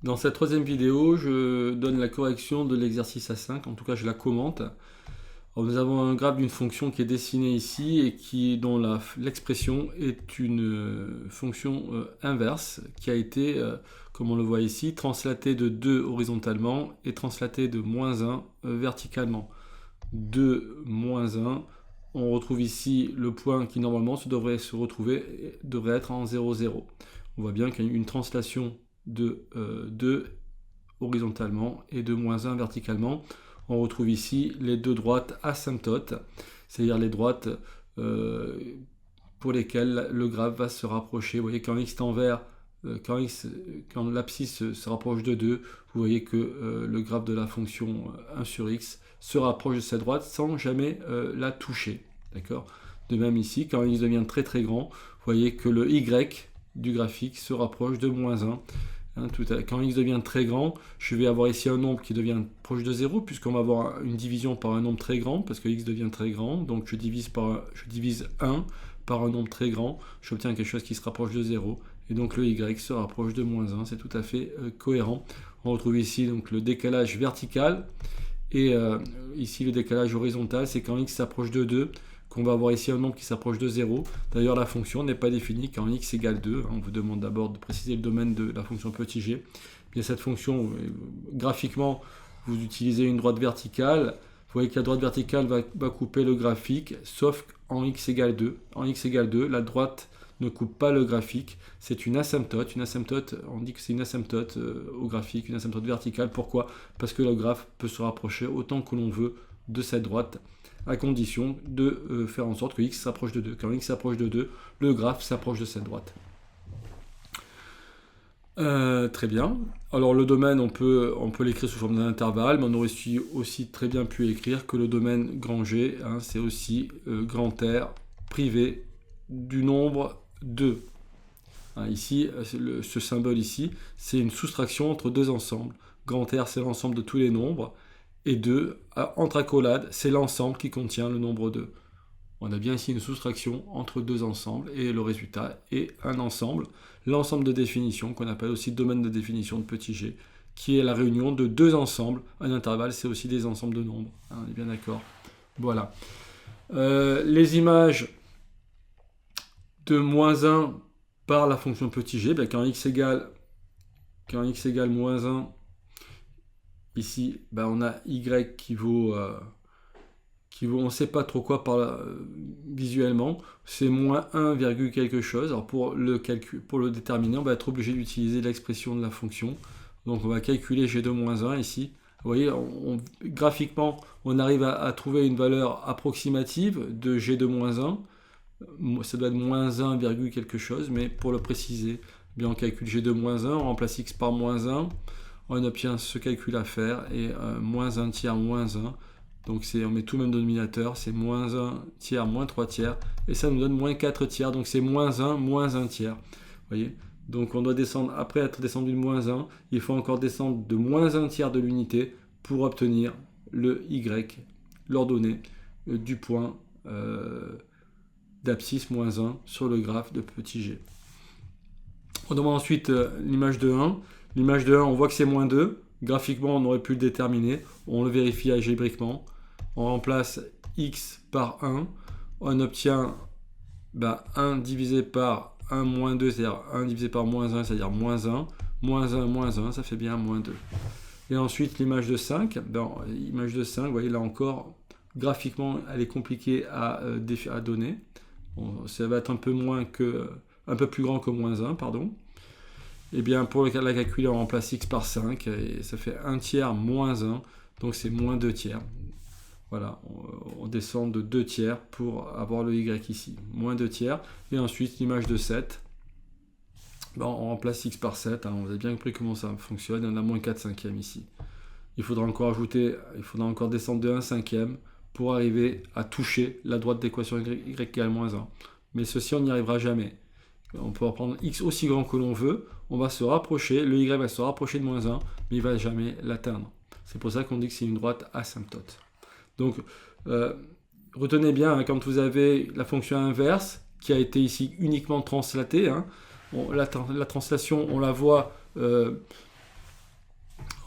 Dans cette troisième vidéo, je donne la correction de l'exercice A5, en tout cas je la commente. Alors, nous avons un graphe d'une fonction qui est dessinée ici et dont l'expression est une fonction inverse qui a été, comme on le voit ici, translatée de 2 horizontalement et translatée de -1 verticalement. 2, -1, on retrouve ici le point qui normalement devrait être en 0, 0. On voit bien qu'il y a une translation de 2 horizontalement et de -1 verticalement. On retrouve ici les deux droites asymptotes, c'est-à-dire les droites pour lesquelles le graphe va se rapprocher. Vous voyez quand x tend vers, quand l'abscisse se rapproche de 2, vous voyez que le graphe de la fonction 1 sur x se rapproche de cette droite sans jamais la toucher. D'accord ? De même ici, quand x devient très très grand, vous voyez que le y du graphique se rapproche de -1. Quand x devient très grand, je vais avoir ici un nombre qui devient proche de 0, puisqu'on va avoir une division par un nombre très grand, parce que x devient très grand, donc je divise 1 par un nombre très grand, j'obtiens quelque chose qui se rapproche de 0, et donc le y se rapproche de -1, c'est tout à fait cohérent. On retrouve ici donc le décalage vertical, et ici le décalage horizontal, c'est quand x s'approche de 2, qu'on va avoir ici un nombre qui s'approche de 0. D'ailleurs, la fonction n'est pas définie quand x égale 2. On vous demande d'abord de préciser le domaine de la fonction petit g. Bien, cette fonction, graphiquement, vous utilisez une droite verticale. Vous voyez que la droite verticale va couper le graphique, sauf en x égale 2. En x égale 2, la droite ne coupe pas le graphique. C'est une asymptote. Une asymptote, on dit que c'est une asymptote au graphique, une asymptote verticale. Pourquoi ? Parce que le graphe peut se rapprocher autant que l'on veut de cette droite, à condition de faire en sorte que x s'approche de 2. Quand x s'approche de 2, le graphe s'approche de cette droite. Très bien. Alors le domaine, on peut l'écrire sous forme d'un intervalle, mais on aurait aussi très bien pu écrire que le domaine grand G, c'est aussi grand R privé du nombre 2. Ici, ce symbole ici, c'est une soustraction entre deux ensembles. Grand R, c'est l'ensemble de tous les nombres, et 2, entre accolades, c'est l'ensemble qui contient le nombre 2. On a bien ici une soustraction entre deux ensembles, et le résultat est un ensemble, l'ensemble de définition, qu'on appelle aussi domaine de définition de petit g, qui est la réunion de deux ensembles. Un intervalle, c'est aussi des ensembles de nombres. On est bien d'accord. Voilà. Les images de -1 par la fonction petit g, quand x égale -1, ici, on a y qui vaut, on ne sait pas trop quoi visuellement, c'est -1, quelque chose. Alors pour le déterminer, on va être obligé d'utiliser l'expression de la fonction. Donc on va calculer g de -1 ici. Vous voyez, graphiquement, on arrive à trouver une valeur approximative de g de -1. Ça doit être -1, quelque chose, mais pour le préciser, on calcule g de -1, on remplace x par -1, on obtient ce calcul à faire, et -1 tiers -1, donc on met tout le même dénominateur, c'est -1 tiers -3 tiers, et ça nous donne -4 tiers, donc c'est -1 1 tiers. Vous voyez, donc on doit descendre, après être descendu de -1, il faut encore descendre de -1 tiers de l'unité pour obtenir le y, l'ordonnée du point d'abscisse -1 sur le graphe de petit g. On demande ensuite l'image de 1. L'image de 1, on voit que c'est -2. Graphiquement, on aurait pu le déterminer. On le vérifie algébriquement. On remplace x par 1. On obtient 1 divisé par 1 moins 2, c'est-à-dire 1 divisé par -1, c'est-à-dire -1. -1, ça fait bien -2. Et ensuite, l'image de 5. L'image de 5, vous voyez là encore, graphiquement, elle est compliquée à donner. Ça va être un peu plus grand que -1, pardon. Et bien pour la calculer, on remplace x par 5 et ça fait 1 tiers -1, donc c'est -2 tiers. Voilà, on descend de 2 tiers pour avoir le y ici, -2 tiers. Et ensuite l'image de 7, on remplace x par 7, vous avez bien compris comment ça fonctionne, on a -4 cinquièmes ici. Il faudra encore descendre de 1 cinquième pour arriver à toucher la droite d'équation y égale -1. Mais ceci, on n'y arrivera jamais. On peut prendre x aussi grand que l'on veut, on va se rapprocher, le y va se rapprocher de -1, mais il ne va jamais l'atteindre. C'est pour ça qu'on dit que c'est une droite asymptote. Donc, retenez bien, quand vous avez la fonction inverse, qui a été ici uniquement translatée, la translation, on la voit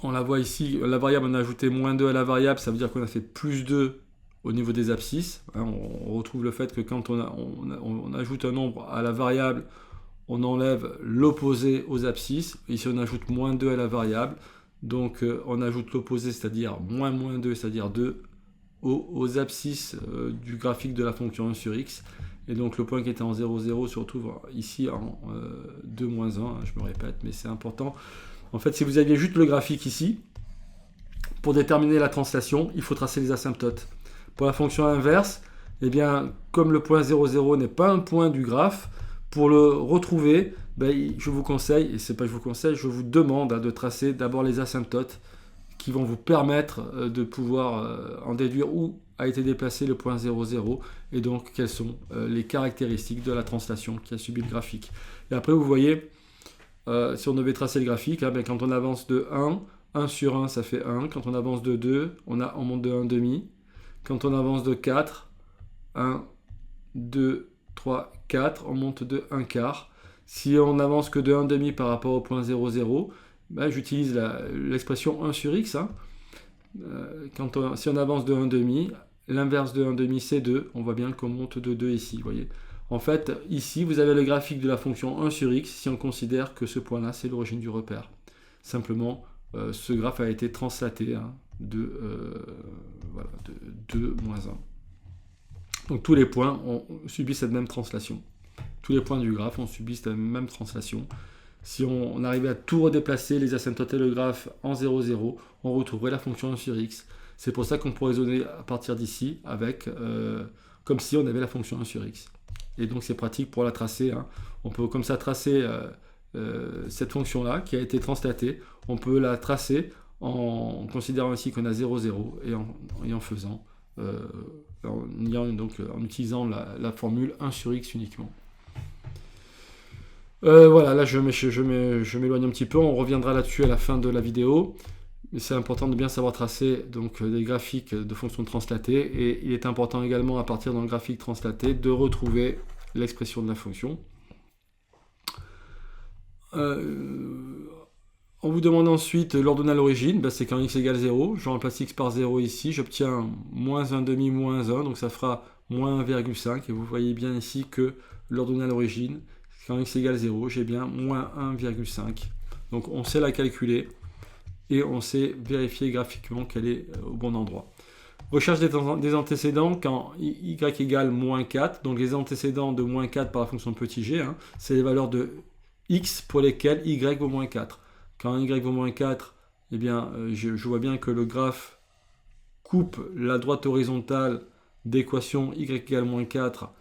On la voit ici, la variable, on a ajouté -2 à la variable, ça veut dire qu'on a fait +2 au niveau des abscisses. Hein, on retrouve le fait que quand on ajoute un nombre à la variable, on enlève l'opposé aux abscisses. Ici, on ajoute -2 à la variable. Donc, on ajoute l'opposé, c'est-à-dire -2, c'est-à-dire 2, aux abscisses du graphique de la fonction 1 sur x. Et donc, le point qui était en 0, 0 se retrouve ici en 2, -1. Hein, je me répète, mais c'est important. En fait, si vous aviez juste le graphique ici, pour déterminer la translation, il faut tracer les asymptotes. Pour la fonction inverse, eh bien, comme le point 0, 0 n'est pas un point du graphe, pour le retrouver, ben, je vous conseille, et c'est pas je vous conseille, je vous demande de tracer d'abord les asymptotes qui vont vous permettre de pouvoir en déduire où a été déplacé le point 0, 0 et donc quelles sont les caractéristiques de la translation qui a subi le graphique. Et après, vous voyez, si on devait tracer le graphique, hein, ben, quand on avance de 1 sur 1, ça fait 1. Quand on avance de 2, on monte de 1,5. Quand on avance de 4, 1, 2, 3, 4, on monte de 1/4. Si on avance que de 1,5 par rapport au point 0, 0, ben, j'utilise l'expression 1 sur x. Hein. Si on avance de 1,5, l'inverse de 1,5 c'est 2. On voit bien qu'on monte de 2 ici. Vous voyez. En fait, ici, vous avez le graphique de la fonction 1 sur x si on considère que ce point-là, c'est l'origine du repère. Simplement, ce graphe a été translaté hein, de 2, -1. Donc tous les points ont subi cette même translation. Tous les points du graphe ont subi cette même translation. Si on arrivait à tout redéplacer, les asymptotes et le graphe en 0, 0, on retrouverait la fonction 1 sur x. C'est pour ça qu'on pourrait raisonner à partir d'ici avec comme si on avait la fonction 1 sur x. Et donc c'est pratique pour la tracer. Hein. On peut comme ça tracer cette fonction-là qui a été translatée. On peut la tracer en considérant ici qu'on a 0, 0 et en faisant, en utilisant la formule 1 sur x uniquement. Voilà, là je m'éloigne un petit peu, on reviendra là-dessus à la fin de la vidéo. Mais c'est important de bien savoir tracer donc, des graphiques de fonctions translatées et il est important également à partir d'un graphique translaté de retrouver l'expression de la fonction. On vous demande ensuite l'ordonnée à l'origine, ben c'est quand x égale 0, je remplace x par 0 ici, j'obtiens -1,5, -1, donc ça fera -1,5 et vous voyez bien ici que l'ordonnée à l'origine, quand x égale 0, j'ai bien -1,5. Donc on sait la calculer et on sait vérifier graphiquement qu'elle est au bon endroit. Recherche des antécédents quand y égale -4, donc les antécédents de -4 par la fonction petit g, hein, c'est les valeurs de x pour lesquelles y vaut -4. Quand y vaut -4, eh bien, je vois bien que le graphe coupe la droite horizontale d'équation y égale -4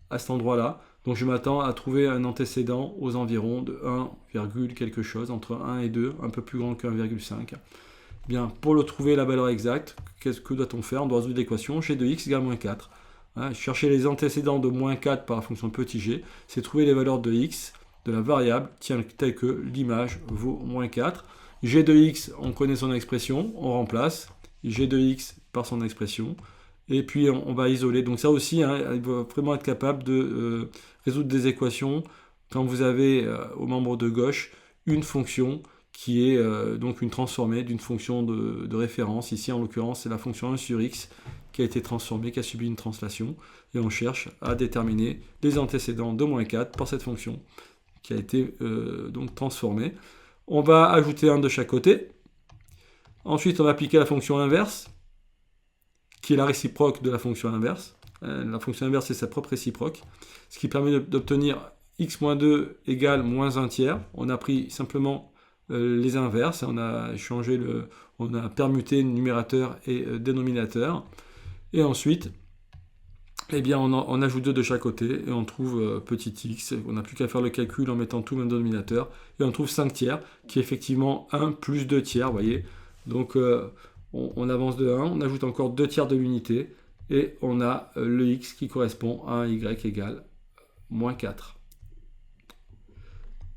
à cet endroit-là. Donc je m'attends à trouver un antécédent aux environs de 1, quelque chose, entre 1 et 2, un peu plus grand que 1,5. Bien, pour le trouver la valeur exacte, que doit-on faire? On doit résoudre l'équation g de x égale -4. Hein, chercher les antécédents de -4 par la fonction petit g, c'est trouver les valeurs de x de la variable telle que l'image vaut -4. G de x, on connaît son expression, on remplace g de x par son expression, et puis on va isoler. Donc ça aussi, hein, il va vraiment être capable de résoudre des équations quand vous avez au membre de gauche une fonction qui est donc une transformée d'une fonction de référence. Ici, en l'occurrence, c'est la fonction 1 sur x qui a été transformée, qui a subi une translation, et on cherche à déterminer les antécédents de -4 par cette fonction qui a été donc transformée. On va ajouter un de chaque côté. Ensuite, on va appliquer la fonction inverse, qui est la réciproque de la fonction inverse. La fonction inverse, c'est sa propre réciproque, ce qui permet d'obtenir x-2 égale -1/3. On a pris simplement les inverses, on a permuté numérateur et dénominateur. Et ensuite, eh bien, on ajoute 2 de chaque côté et on trouve petit x. On n'a plus qu'à faire le calcul en mettant tout le même dénominateur. Et on trouve 5/3, qui est effectivement 1 plus 2/3, vous voyez. Donc, on avance de 1, on ajoute encore 2/3 de l'unité, et on a le x qui correspond à un y égale -4.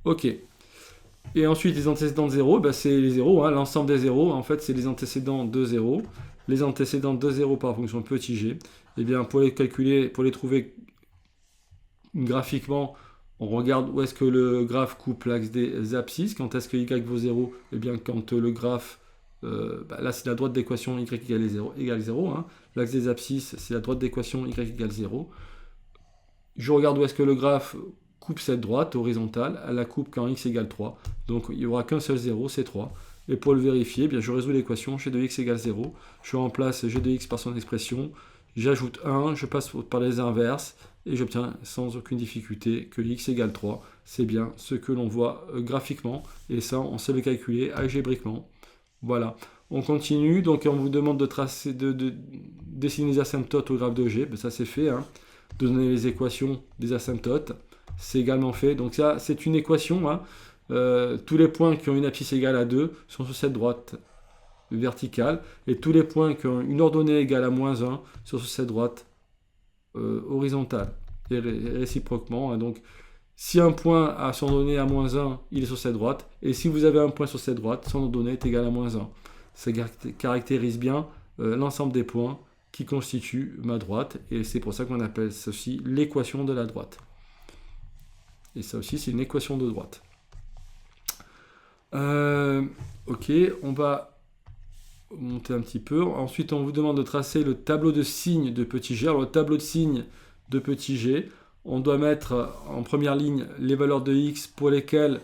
Ok. Et ensuite, les antécédents de 0, ben, c'est les 0. Hein. L'ensemble des 0, en fait, c'est les antécédents de 0. Les antécédents de 0 par la fonction petit g. Eh bien, pour les calculer, pour les trouver graphiquement, on regarde où est-ce que le graphe coupe l'axe des abscisses. Quand est-ce que y vaut 0? Eh bien, quand le graphe là c'est la droite d'équation y égale 0. Hein. L'axe des abscisses, c'est la droite d'équation y égale 0. Je regarde où est-ce que le graphe coupe cette droite horizontale. Elle la coupe quand x égale 3. Donc il n'y aura qu'un seul 0, c'est 3. Et pour le vérifier, eh bien, je résous l'équation g de x égale 0. Je remplace g de x par son expression. J'ajoute 1, je passe par les inverses. Et j'obtiens sans aucune difficulté que x égale 3. C'est bien ce que l'on voit graphiquement. Et ça, on sait le calculer algébriquement. Voilà. On continue. Donc on vous demande de tracer, de dessiner les asymptotes au graphe de g. Ben, ça c'est fait. Hein. De donner les équations des asymptotes. C'est également fait. Donc ça, c'est une équation. Hein. Tous les points qui ont une abscisse égale à 2 sont sur cette droite verticale. Et tous les points qui ont une ordonnée égale à moins 1 sont sur cette droite horizontale. Et réciproquement. Hein. Donc, si un point a son ordonnée à moins 1, il est sur cette droite. Et si vous avez un point sur cette droite, son ordonnée est égale à moins 1. Ça caractérise bien l'ensemble des points qui constituent ma droite. Et c'est pour ça qu'on appelle ceci l'équation de la droite. Et ça aussi, c'est une équation de droite. Ok, on va monter un petit peu. Ensuite, on vous demande de tracer le tableau de signes de petit g. Alors, le tableau de signes de petit g, on doit mettre en première ligne les valeurs de x pour lesquelles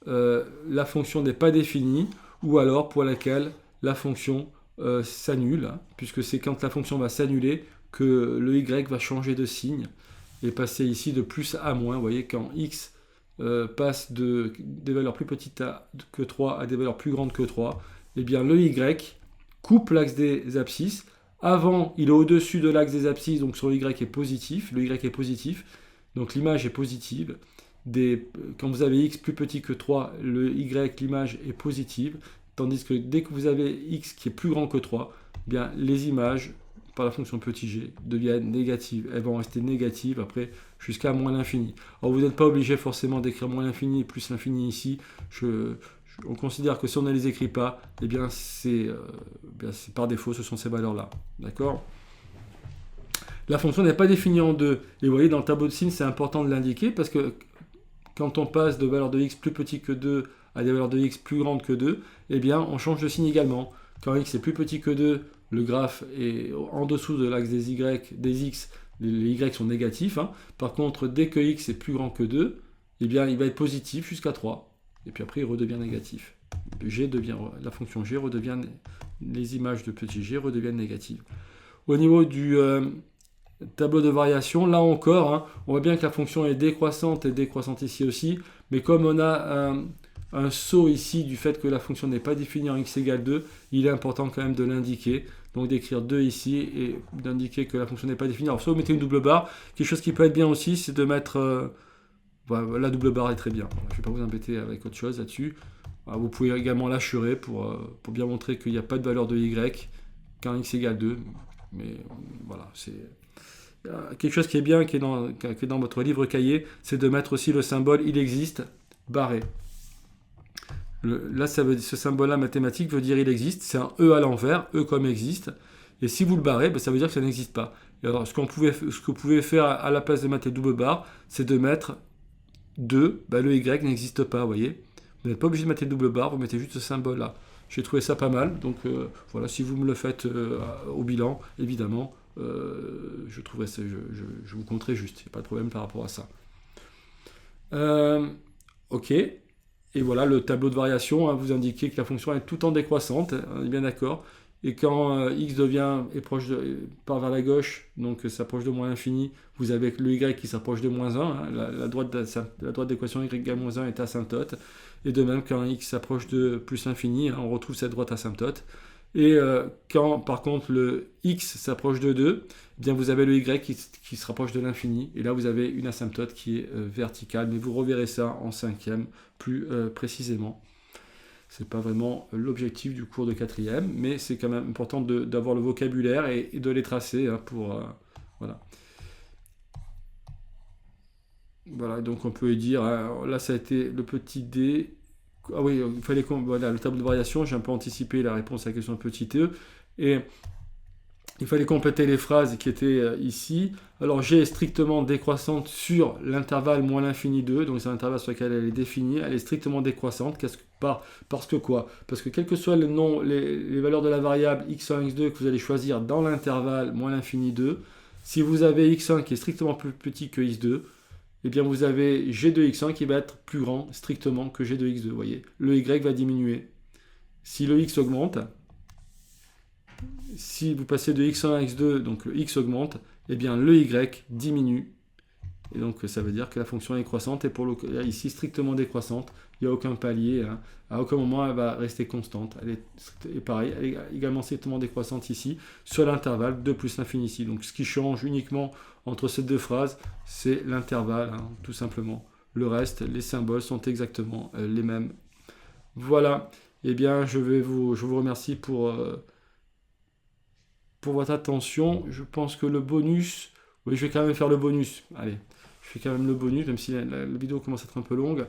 la fonction n'est pas définie, ou alors pour lesquelles la fonction s'annule, hein, puisque c'est quand la fonction va s'annuler que le y va changer de signe et passer ici de plus à moins. Vous voyez, quand x passe des valeurs plus petites que 3 à des valeurs plus grandes que 3, eh bien le y coupe l'axe des abscisses. Avant, il est au-dessus de l'axe des abscisses, donc son y est positif. Le y est positif, donc l'image est positive. Quand vous avez x plus petit que 3, le y, l'image est positive. Tandis que dès que vous avez x qui est plus grand que 3, eh bien, les images, par la fonction petit g, deviennent négatives. Elles vont rester négatives après jusqu'à moins l'infini. Alors vous n'êtes pas obligé forcément d'écrire moins l'infini plus l'infini ici. On considère que si on ne les écrit pas, eh bien c'est par défaut, ce sont ces valeurs-là. D'accord ? La fonction n'est pas définie en deux. Et vous voyez, dans le tableau de signes, c'est important de l'indiquer parce que quand on passe de valeurs de x plus petit que 2 à des valeurs de x plus grandes que 2, eh bien on change de signe également. Quand x est plus petit que 2, le graphe est en dessous de l'axe des x, les y sont négatifs. Hein. Par contre, dès que x est plus grand que 2, eh bien il va être positif jusqu'à 3. Et puis après, il redevient négatif. La fonction g redevient, les images de petit g redeviennent négatives. Au niveau du tableau de variation, là encore, hein, on voit bien que la fonction est décroissante et décroissante ici aussi, mais comme on a un saut ici du fait que la fonction n'est pas définie en x égale 2, il est important quand même de l'indiquer, donc d'écrire 2 ici et d'indiquer que la fonction n'est pas définie. Alors soit vous mettez une double barre, quelque chose qui peut être bien aussi, c'est de mettre... la double barre est très bien, je ne vais pas vous embêter avec autre chose là-dessus. Vous pouvez également l'assurer pour bien montrer qu'il n'y a pas de valeur de y quand x égale 2, mais voilà, c'est... Quelque chose qui est bien, qui est dans votre livre cahier, c'est de mettre aussi le symbole « il existe » barré. Là, ce symbole-là mathématique veut dire « il existe », c'est un « e » à l'envers, « e » comme « existe », et si vous le barrez, ça veut dire que ça n'existe pas. Et alors, ce que vous pouvez faire à la place de mettre les doubles barres, c'est de mettre 2, le y n'existe pas, vous voyez. Vous n'êtes pas obligé de mettre les doubles barres, vous mettez juste ce symbole-là. J'ai trouvé ça pas mal, donc voilà, si vous me le faites au bilan, évidemment, je vous compterai juste, il n'y a pas de problème par rapport à ça. Ok, et voilà le tableau de variation, hein, vous indiquez que la fonction est tout le temps décroissante, on est bien d'accord, et quand x part vers la gauche, donc s'approche de moins l'infini, vous avez le y qui s'approche de moins 1, hein, la droite d'équation y égale moins 1 est asymptote, et de même quand x s'approche de plus l'infini, hein, on retrouve cette droite asymptote. Et quand par contre le x s'approche de 2, eh bien vous avez le y qui se rapproche de l'infini, et là vous avez une asymptote qui est verticale, mais vous reverrez ça en cinquième plus précisément. Ce n'est pas vraiment l'objectif du cours de quatrième, mais c'est quand même important d'avoir le vocabulaire et de les tracer hein, pour... voilà. Voilà, donc on peut dire, hein, là ça a été le petit d... Ah oui, il fallait voilà, le tableau de variation, j'ai un peu anticipé la réponse à la question petit e. Et il fallait compléter les phrases qui étaient ici. Alors G est strictement décroissante sur l'intervalle moins l'infini 2, donc c'est l'intervalle sur lequel elle est définie, elle est strictement décroissante. Parce que quoi? Parce que quel que soit le nom, les valeurs de la variable x1, x2 que vous allez choisir dans l'intervalle moins l'infini 2, si vous avez x1 qui est strictement plus petit que x2, eh bien vous avez g de x1 qui va être plus grand strictement que g de x2. Vous voyez, le y va diminuer. Si le x augmente, si vous passez de x1 à x2, donc le x augmente, eh bien le y diminue. Et donc ça veut dire que la fonction est croissante, et pour le cas ici strictement décroissante, il n'y a aucun palier, hein. À aucun moment elle va rester constante. Et pareil, elle est également strictement décroissante ici, sur l'intervalle 2 plus l'infini ici. Donc ce qui change uniquement entre ces deux phrases, c'est l'intervalle, hein, tout simplement. Le reste, les symboles sont exactement les mêmes. Voilà, eh bien je vous remercie pour votre attention. Je pense que le bonus... Oui, je vais quand même faire le bonus. Allez, je fais quand même le bonus, même si la vidéo commence à être un peu longue.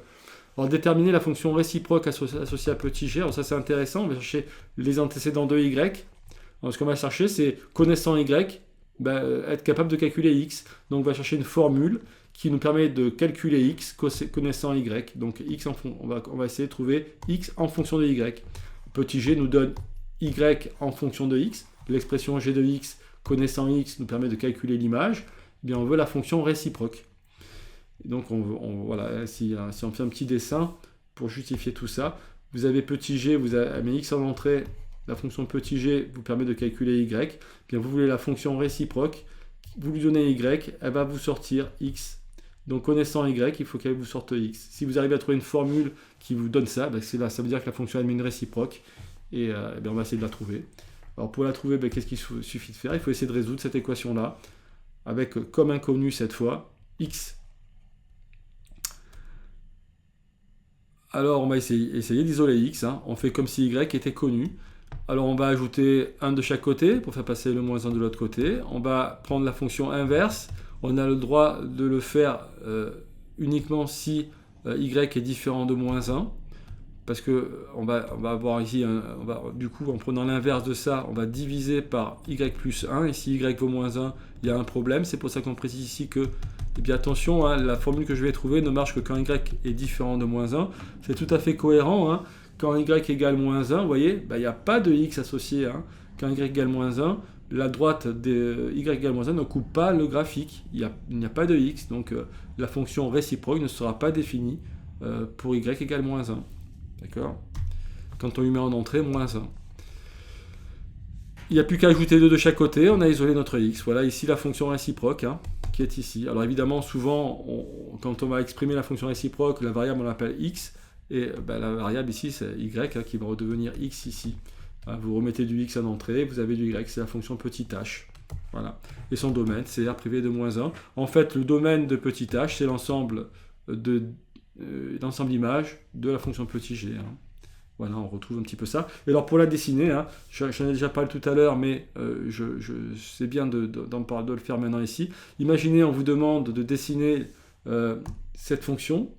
Alors, déterminer la fonction réciproque associée à petit g. Alors ça, c'est intéressant. On va chercher les antécédents de y. Alors, ce qu'on va chercher, c'est, connaissant y, être capable de calculer x. Donc, on va chercher une formule qui nous permet de calculer x connaissant y. Donc, on va essayer de trouver x en fonction de y. Petit g nous donne y en fonction de x. L'expression g de x connaissant x nous permet de calculer l'image. Eh bien, on veut la fonction réciproque. Et donc, voilà, si on fait un petit dessin pour justifier tout ça, vous avez petit g, vous avez mis x en entrée, la fonction petit g vous permet de calculer y. Eh bien, vous voulez la fonction réciproque, vous lui donnez y, elle va vous sortir x. Donc, connaissant y, il faut qu'elle vous sorte x. Si vous arrivez à trouver une formule qui vous donne ça, ça veut dire que la fonction admet une réciproque. Et bien, on va essayer de la trouver. Alors pour la trouver, qu'est-ce qu'il suffit de faire? Il faut essayer de résoudre cette équation-là, avec comme inconnu cette fois, x. Alors on va essayer d'isoler x, hein. On fait comme si y était connu. Alors on va ajouter 1 de chaque côté, pour faire passer le moins 1 de l'autre côté. On va prendre la fonction inverse. On a le droit de le faire uniquement si y est différent de moins 1. Parce que on va avoir ici, du coup, en prenant l'inverse de ça, on va diviser par y plus 1. Et si y vaut moins 1, il y a un problème. C'est pour ça qu'on précise ici que, eh bien attention, hein, la formule que je vais trouver ne marche que quand y est différent de moins 1. C'est tout à fait cohérent. Hein. Quand y égale moins 1, vous voyez, il n'y a pas de x associé. Hein. Quand y égale moins 1, la droite de y égale moins 1 ne coupe pas le graphique. Il n'y a pas de x. Donc la fonction réciproque ne sera pas définie pour y égale moins 1. D'accord? Quand on lui met en entrée, moins 1. Il n'y a plus qu'à ajouter 2 de chaque côté, on a isolé notre x. Voilà ici la fonction réciproque, hein, qui est ici. Alors évidemment, souvent, quand on va exprimer la fonction réciproque, la variable on l'appelle x, et la variable ici c'est y, hein, qui va redevenir x ici. Vous remettez du x en entrée, vous avez du y, c'est la fonction petit h. Voilà. Et son domaine, c'est r privé de moins 1. En fait, le domaine de petit h, c'est l'ensemble d'image de la fonction petit g. Hein. Voilà, on retrouve un petit peu ça. Et alors pour la dessiner, hein, j'en ai déjà parlé tout à l'heure, mais c'est bien de le faire maintenant ici. Imaginez, on vous demande de dessiner cette fonction,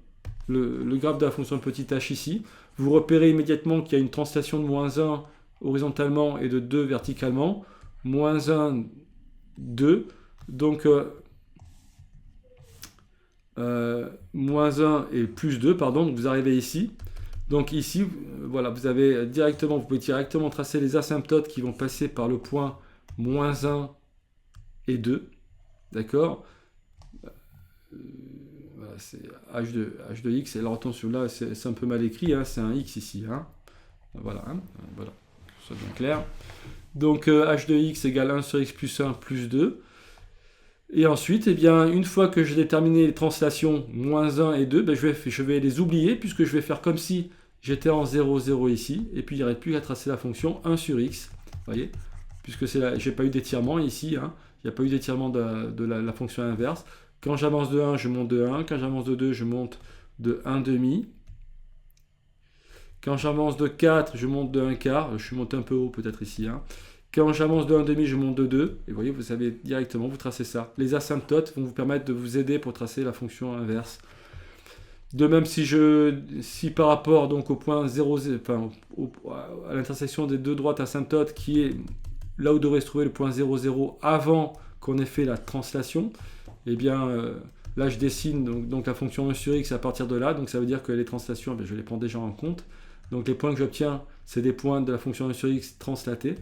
le graphe de la fonction petit h ici. Vous repérez immédiatement qu'il y a une translation de moins 1 horizontalement et de 2 verticalement. Moins 1, 2. Donc, moins 1 et plus 2, pardon. Donc vous arrivez ici. Donc ici, voilà, vous pouvez directement tracer les asymptotes qui vont passer par le point moins 1 et 2. D'accord? Voilà, c'est h de x. Alors attention, là, c'est un peu mal écrit, hein, c'est un x ici. Hein. Voilà, voilà, que ce soit bien clair. Donc h de x égale 1 sur x plus 1 plus 2. Et ensuite, eh bien, une fois que j'ai déterminé les translations moins 1 et 2, je vais les oublier, puisque je vais faire comme si j'étais en 0, 0 ici, et puis il n'y aurait plus qu'à tracer la fonction 1 sur x, voyez, puisque je n'ai pas eu d'étirement ici, hein, il n'y a pas eu d'étirement de la fonction inverse. Quand j'avance de 1, je monte de 1, quand j'avance de 2, je monte de 1 demi. Quand j'avance de 4, je monte de 1 quart, je suis monté un peu haut peut-être ici, hein. Quand j'avance de 1 demi, je monte de 2. Et vous voyez, vous savez directement, vous tracez ça. Les asymptotes vont vous permettre de vous aider pour tracer la fonction inverse. De même, si par rapport donc au point 0, enfin, à l'intersection des deux droites asymptotes qui est là où devrait se trouver le point 0,0 avant qu'on ait fait la translation, eh bien là je dessine donc la fonction 1 sur x à partir de là, donc ça veut dire que les translations, je les prends déjà en compte. Donc les points que j'obtiens, c'est des points de la fonction 1 sur x translatés.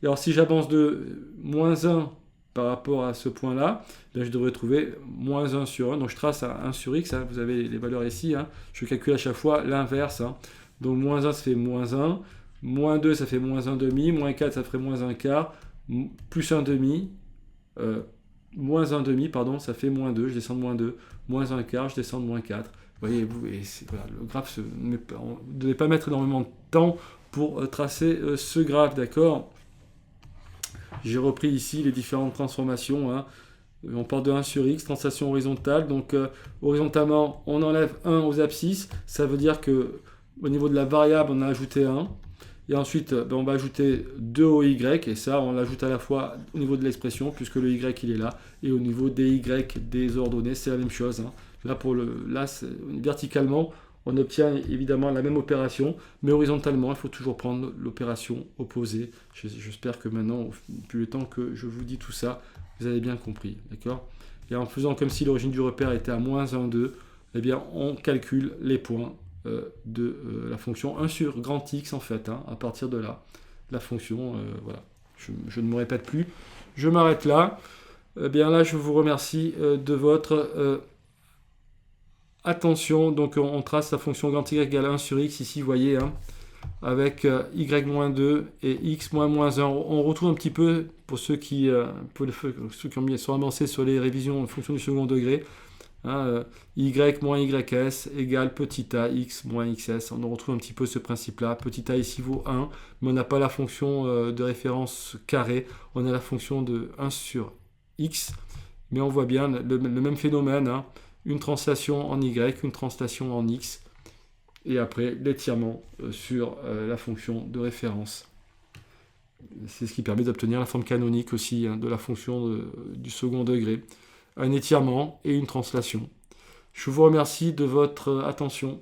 Et alors si j'avance de moins 1 par rapport à ce point-là, je devrais trouver moins 1 sur 1. Donc je trace à 1 sur x, vous avez les valeurs ici. Je calcule à chaque fois l'inverse. Donc moins 1, ça fait moins 1. Moins 2, ça fait moins 1 demi. Moins 4, ça ferait moins 1 quart. Plus 1 demi. Moins 1 demi, pardon, ça fait moins 2. Je descends de moins 2. Moins 1 quart, je descends de moins 4. Voyez-vous, et voilà, le graphe, on ne devait pas mettre énormément de temps pour tracer ce graphe, d'accord? J'ai repris ici les différentes transformations. On part de 1 sur x, translation horizontale. Donc horizontalement, on enlève 1 aux abscisses. Ça veut dire que au niveau de la variable, on a ajouté 1. Et ensuite, on va ajouter 2 au y. Et ça, on l'ajoute à la fois au niveau de l'expression, puisque le y, il est là. Et au niveau des y, des ordonnées, c'est la même chose. Là, verticalement, on obtient évidemment la même opération, mais horizontalement, il faut toujours prendre l'opération opposée. J'espère que maintenant, depuis le temps que je vous dis tout ça, vous avez bien compris, d'accord? Et en faisant comme si l'origine du repère était à moins 1, 2, eh bien, on calcule les points de la fonction 1 sur grand X, en fait, à partir de là. La fonction, voilà. Je ne me répète plus. Je m'arrête là. Eh bien là, je vous remercie de votre attention. Donc on trace la fonction grand Y égale 1 sur X, ici, vous voyez, avec y-2 et x-1. On retrouve un petit peu, pour ceux qui sont avancés sur les révisions en fonction du second degré, y moins ys égale petit a x moins xs. On retrouve un petit peu ce principe-là. Petit a ici vaut 1, mais on n'a pas la fonction de référence carré. On a la fonction de 1 sur x, mais on voit bien le même phénomène. Une translation en y, une translation en x, et après l'étirement sur la fonction de référence. C'est ce qui permet d'obtenir la forme canonique aussi de la fonction du second degré. Un étirement et une translation. Je vous remercie de votre attention.